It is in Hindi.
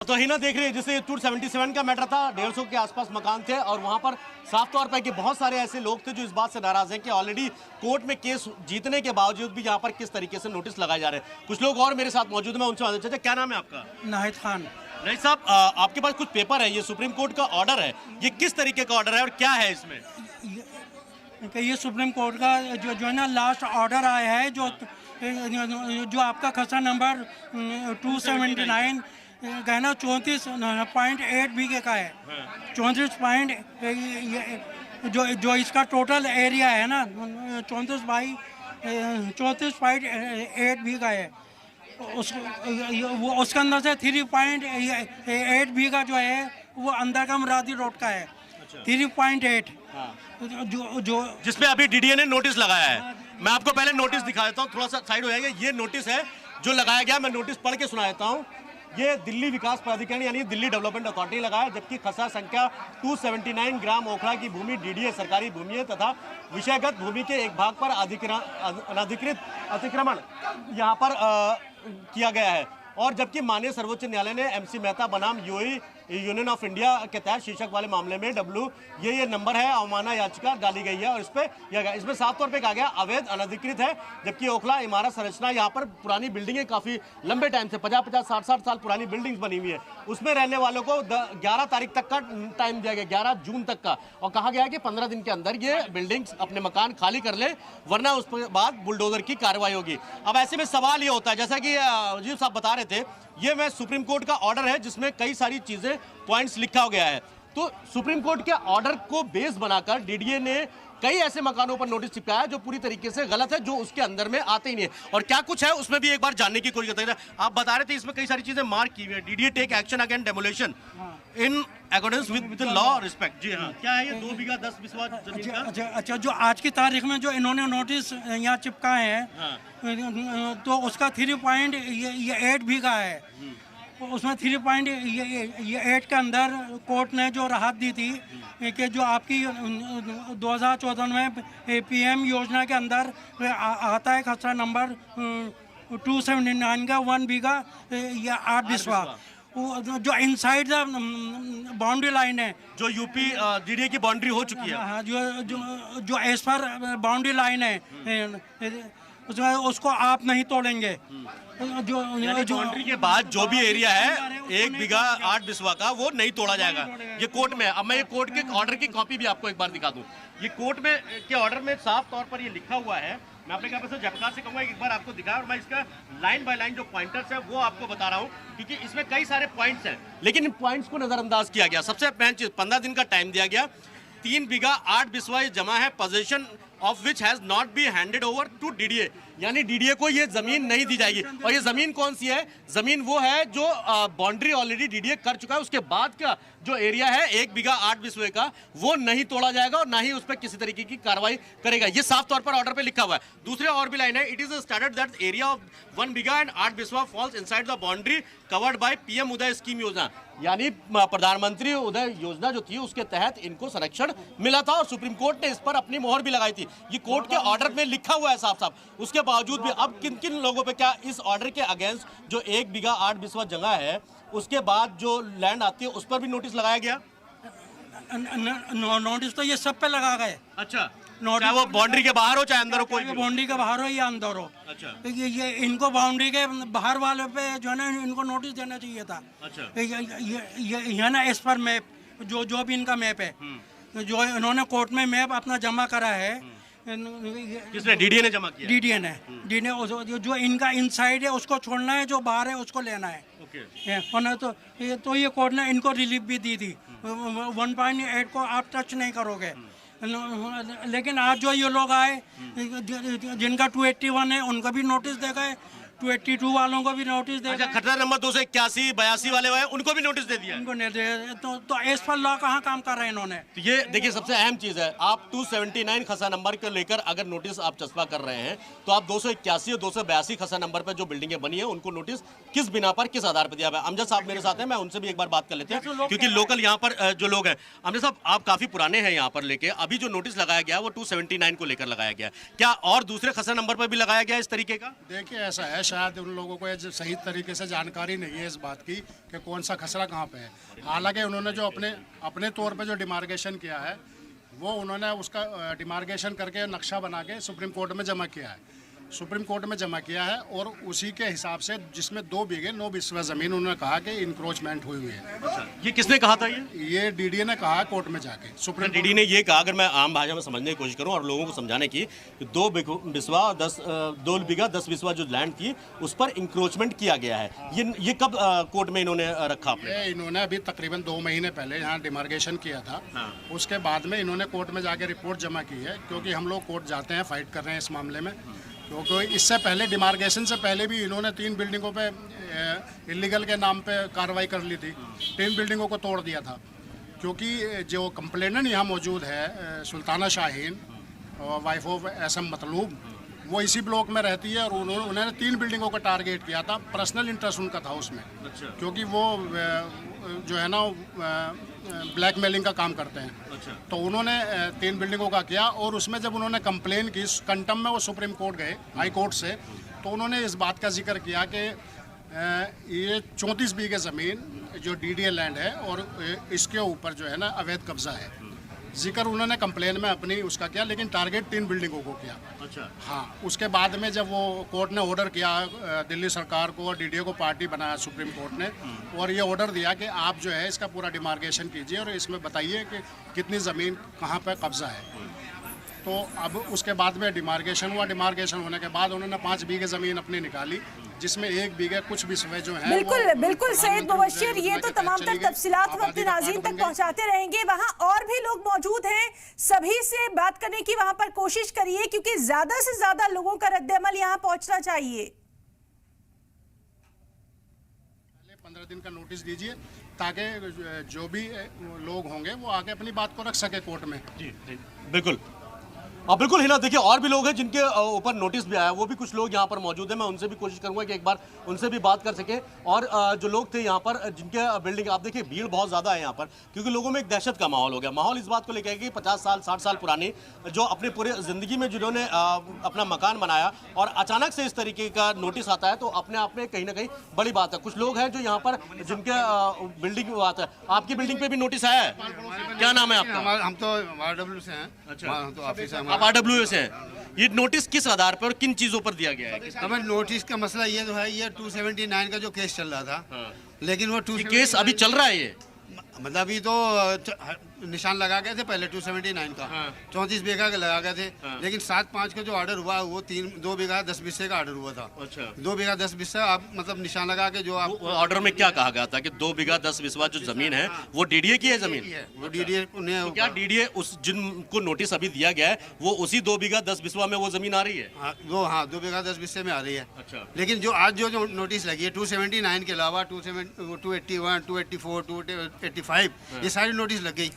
तो ही ना देख रहे हैं जैसे 277 का मैटर था, 150 के आसपास मकान थे और वहां पर साफ तौर पर कि बहुत सारे ऐसे लोग थे जो इस बात से नाराज हैं कि ऑलरेडी कोर्ट में केस जीतने के बावजूद भी यहाँ पर किस तरीके से नोटिस लगाए जा रहे हैं। कुछ लोग और मेरे साथ मौजूद हैं, मैं उनसे बात करते हैं। क्या नाम है आपका? नाहिद खान। नहीं साहब, आपके पास कुछ पेपर है, ये सुप्रीम कोर्ट का ऑर्डर है, ये किस तरीके का ऑर्डर है और क्या है इसमें? ये सुप्रीम कोर्ट का जो है ना लास्ट ऑर्डर आया है, जो आपका खसरा नंबर 279 कहना 34.8 बीघे का है। 34 पॉइंट जो इसका टोटल एरिया है ना 34.8 बीघा है। उसके अंदर से 3.8 बीघा जो है वो अंदर का मुरादी रोड का है। 3.8 जो जिसपे अभी डीडीए ने नोटिस लगाया है। मैं आपको पहले नोटिस दिखा देता हूँ, थोड़ा सा साइड हो जाएगा। ये नोटिस है जो लगाया गया, मैं नोटिस पढ़ के सुना देता हूँ। ये दिल्ली विकास प्राधिकरण यानी दिल्ली डेवलपमेंट अथॉरिटी लगाया, जबकि खसरा संख्या 279 ग्राम ओखला की भूमि डीडीए सरकारी भूमि है तथा विषयगत भूमि के एक भाग पर अनधिकृत अतिक्रमण यहाँ पर किया गया है। और जबकि माननीय सर्वोच्च न्यायालय ने एमसी मेहता बनाम यूएई यूनियन ऑफ इंडिया के तहत शीर्षक वाले मामले में ये नंबर है अवमानना याचिका डाली गई है और इसमें साफ तौर पे कहा गया अवैध अनधिकृत है। जबकि ओखला इमारत संरचना यहाँ पर पुरानी बिल्डिंगें काफी लंबे टाइम से 50-50 60-60 साल पुरानी बिल्डिंग्स बनी हुई है, उसमें रहने वालों को 11 तारीख तक का टाइम दिया गया, 11 जून तक का, और कहा गया कि 15 दिन के अंदर ये बिल्डिंग्स अपने मकान खाली कर ले, वरना उसके बाद बुलडोजर की कार्रवाई होगी। अब ऐसे में सवाल ये होता है, जैसा कि अजीब साहब बता रहे थे, ये मैं सुप्रीम कोर्ट का ऑर्डर है जिसमें कई सारी चीजें पॉइंट्स लिखा गया है। तो सुप्रीम कोर्ट के ऑर्डर को बेस बनाकर डीडीए ने कई ऐसे मकानों पर नोटिस चिपकाया जो पूरी तरीके से गलत है, जो उसके अंदर में आते ही नहीं है। और क्या कुछ है उसमें भी एक बार जानने की कोशिश करते हैं। आप बता रहे थे इसमें कई सारी चीजें मार्क की हुई है, DDA take action against demolition in accordance with the law respect. जी हाँ, क्या है ये 2 बीघा 10 बिस्वा जमीन का? अच्छा, जो आज की तारीख में जो इन्होंने नोटिस यहाँ चिपकाए हैं, तो उसका 3.8 बीघा है। उसमें 3.8 के अंदर कोर्ट ने जो राहत दी थी कि जो आपकी 2014 में पीएम योजना के अंदर आता है खसरा नंबर 279 का 1 बीघा या 8 बिस्वा, जो इनसाइड द बाउंड्री लाइन है, जो यूपी डीडीए की बाउंड्री हो चुकी है। हाँ, जो एज पर बाउंड्री लाइन है उसको आप नहीं तोड़ेंगे। जो बाउंड्री के बाद जो भी एरिया है 1 बीघा 8 बिस्वा का, वो नहीं तोड़ा जाएगा। ये कोर्ट में, अब मैं ये कोर्ट के ऑर्डर की कॉपी भी आपको एक बार दिखा दूं। ये कोर्ट में के ऑर्डर में साफ तौर पर ये लिखा हुआ है। मैं अपने कैमरे से झटका से कहूंगा एक बार आपको दिखाया, और मैं इसका लाइन बाय लाइन जो पॉइंटर्स है वो आपको बता रहा हूँ, क्योंकि इसमें कई सारे पॉइंट्स हैं, लेकिन इन पॉइंट्स को नजरअंदाज किया गया। सबसे पहली चीज, 15 दिन का टाइम दिया गया। 3 बीघा 8 बिस्वा जमा है, position of which has not be handed over to DDA, यानी डीडीए को ये जमीन नहीं दी जाएगी। और ये जमीन कौन सी है? जमीन वो है जो बाउंड्री ऑलरेडी डीडीए कर चुका है, उसके बाद का जो एरिया है 1 बीघा 8 बिस्वे का, वो नहीं तोड़ा जाएगा और ना ही उस पर किसी तरीके की कार्रवाई करेगा। ये साफ तौर पर ऑर्डर पे लिखा हुआ है। दूसरे और भी लाइन है, it is standard that area of 1 bigha and 8 biswa falls inside the boundary covered by PM Uday scheme योजना, यानी प्रधानमंत्री उदय योजना जो थी उसके तहत इनको संरक्षण मिला था और सुप्रीम कोर्ट ने इस पर अपनी मोहर भी लगाई थी। ये कोर्ट के ऑर्डर में लिखा हुआ है साफ साफ। उसके बावजूद भी अब किन किन लोगों पे, क्या इस ऑर्डर के अगेंस्ट जो 1 बीघा 8 बिस्वा जगह है उसके बाद जो लैंड आती है उस पर भी नोटिस लगाया गया? नोटिस तो ये सब पे लगा गए। अच्छा, चाहे वो बाउंड्री के बाहर हो चाहे अंदर हो, कोई भी बाउंड्री के बाहर हो या अंदर हो। अच्छा, ये इनको बाउंड्री के बाहर वाले पे जो है ना इनको नोटिस देना चाहिए था। अच्छा, ये ना इस पर मैप जो भी इनका मैप है, जो इन्होंने कोर्ट में मैप अपना जमा करा है, किसने? डीडीए ने जमा किया। डीडीए ने जो इनका इनसाइड है उसको छोड़ना है, जो बाहर है उसको लेना है। और तो ये कोर्ट ने इनको रिलीफ भी दी थी, 1.8 को आप टच नहीं करोगे। लेकिन आज जो ये लोग आए जिनका 281 है उनको भी नोटिस दे गए, 282 वालों को भी नोटिस दे। अच्छा, खतरा नंबर 281 82 वाले हैं उनको भी नोटिस दे दिया? उनको नहीं दे। तो एज पर लॉ कहाँ काम कर रहे हैं इन्होंने? तो ये देखिए, सबसे अहम चीज है, आप 279 खसा नंबर को लेकर अगर नोटिस आप चस्पा कर रहे हैं तो आप 281 और 282 खसा नंबर पर जो बिल्डिंगें बनी है उनको नोटिस किस बिना पर, किस आधार पर दिया है? अमजद साहब मेरे साथ हैं, मैं उनसे भी एक बार बात कर लेते हैं, क्योंकि लोकल यहाँ पर जो लोग हैं। अमजद साहब, आप काफी पुराने हैं यहाँ पर लेके, अभी जो नोटिस लगाया गया वो 279 को लेकर लगाया गया, क्या और दूसरे खसा नंबर पर भी लगाया गया इस तरीके का? देखिए, ऐसा है, शायद उन लोगों को ये सही तरीके से जानकारी नहीं है इस बात की कि कौन सा खसरा कहाँ पे है। हालांकि उन्होंने जो अपने तौर पे जो डिमार्केशन किया है वो उन्होंने उसका डिमार्केशन करके नक्शा बना के सुप्रीम कोर्ट में जमा किया है। सुप्रीम कोर्ट में जमा किया है और उसी के हिसाब से जिसमें 2 बीघे 9 बिस्वा ज़मीन उन्होंने कहा कि इंक्रोचमेंट हुई हुई है। अच्छा, ये किसने कहा था? ये डीडीए ने कहा कोर्ट में जाके। सुप्रीम डीडी ने ये कहा, अगर मैं आम भाषा में समझने की कोशिश करूं और लोगों को समझाने की, 2 बीघा 10 बिस्वा जो लैंड थी उस पर इंक्रोचमेंट किया गया है। ये कब कोर्ट में इन्होंने रखा आपने? इन्होंने अभी तकरीबन 2 महीने पहले यहाँ डिमार्केशन किया था। उसके बाद में इन्होंने कोर्ट में जाके रिपोर्ट जमा की है, क्योंकि हम लोग कोर्ट जाते हैं, फाइट कर रहे हैं इस मामले में। क्योंकि इससे पहले डिमार्केशन से पहले भी इन्होंने 3 बिल्डिंगों पे इलीगल के नाम पे कार्रवाई कर ली थी, 3 बिल्डिंगों को तोड़ दिया था। क्योंकि जो कंप्लेनेंट यहाँ मौजूद है सुल्ताना शाहीन और वाइफ ऑफ एसएम मतलूब, वो इसी ब्लॉक में रहती है और उन्होंने 3 बिल्डिंगों का टारगेट किया था। पर्सनल इंटरेस्ट उनका था उसमें। अच्छा। क्योंकि वो जो है ना ब्लैकमेलिंग का काम करते हैं। अच्छा। तो उन्होंने 3 बिल्डिंगों का किया और उसमें जब उन्होंने कंप्लेन की कंटम में वो सुप्रीम कोर्ट गए हाई कोर्ट से, तो उन्होंने इस बात का जिक्र किया कि ये 34 बीघे ज़मीन जो डीडीए लैंड है और इसके ऊपर जो है ना अवैध कब्जा है। जिक्र उन्होंने कंप्लेन में अपनी उसका किया, लेकिन टारगेट 3 बिल्डिंगों को किया। अच्छा। हाँ, उसके बाद में जब वो कोर्ट ने ऑर्डर किया दिल्ली सरकार को और डीडीए को पार्टी बनाया सुप्रीम कोर्ट ने, और ये ऑर्डर दिया कि आप जो है इसका पूरा डिमार्केशन कीजिए और इसमें बताइए कि कितनी ज़मीन कहाँ पर कब्जा है। तो अब उसके बाद में डिमार्केशन हुआ। डिमार्केशन होने के बाद उन्होंने 5 बीघे ज़मीन अपनी निकाली, जिसमें 1 बीघे कुछ बिस्वे जो है। बिल्कुल सैयद मुबश्शिर, ये तो तमाम तर तफसीलात हम अपने नाज़रीन तक पहुंचाते रहेंगे। वहां और भी लोग मौजूद हैं, सभी से बात करने की वहां पर कोशिश करिए, क्योंकि ज्यादा से ज्यादा लोगों का रद्द-ए-अमल यहां पहुंचना चाहिए। 15 दिन का नोटिस दीजिए ताकि जो भी लोग होंगे वो आगे अपनी बात को रख सके कोर्ट में। जी बिल्कुल। और बिल्कुल हिना, देखिए और भी लोग हैं जिनके ऊपर नोटिस भी आया, वो भी कुछ लोग यहाँ पर मौजूद हैं। मैं उनसे भी कोशिश करूंगा कि एक बार उनसे भी बात कर सके। और जो लोग थे यहाँ पर जिनके बिल्डिंग, आप देखिए भीड़ बहुत ज़्यादा है यहाँ पर, क्योंकि लोगों में एक दहशत का माहौल हो गया। माहौल इस बात को लेकर कि 50 साल 60 साल पुरानी जो अपने पूरे ज़िंदगी में जिन्होंने अपना मकान बनाया और अचानक से इस तरीके का नोटिस आता है, तो अपने आप में कहीं ना कहीं बड़ी बात है। कुछ लोग हैं जो यहाँ पर जिनके बिल्डिंग आता है। आपकी बिल्डिंग पर भी नोटिस आया है? क्या नाम है आपका? हम तो RW से हैं। अच्छा, तो ऑफिस है। आप RW से हैं। ये नोटिस किस आधार पर और किन चीजों पर दिया गया है? हमें नोटिस का मसला ये तो है, ये 279 का जो केस चल रहा था। हाँ। लेकिन वो केस अभी चल रहा है। ये मतलब अभी तो निशान लगा गए थे पहले 279 का। हाँ। 34 बीघा का लगा गए थे। हाँ। लेकिन 7/5 का जो ऑर्डर हुआ वो 2 बीघा 10 बिस्से का ऑर्डर हुआ था। अच्छा। 2 बीघा 10 बिस्सा आप मतलब निशान लगा के जो आप ऑर्डर में क्या कहा गया था कि 2 बीघा 10 बिस्वा जो जमीन है वो डीडीए की है जमीन? वो डीडीए तो क्या डीडीए उस जिनको नोटिस अभी दिया गया है वो उसी 2 बीघा 10 बिस्वा में वो जमीन आ रही है? हाँ 2 बीघा 10 बिस्से में आ रही है। अच्छा। लेकिन जो आज जो नोटिस लगी है 279 के अलावा 281, 284, 285 ये सारी नोटिस लग गई।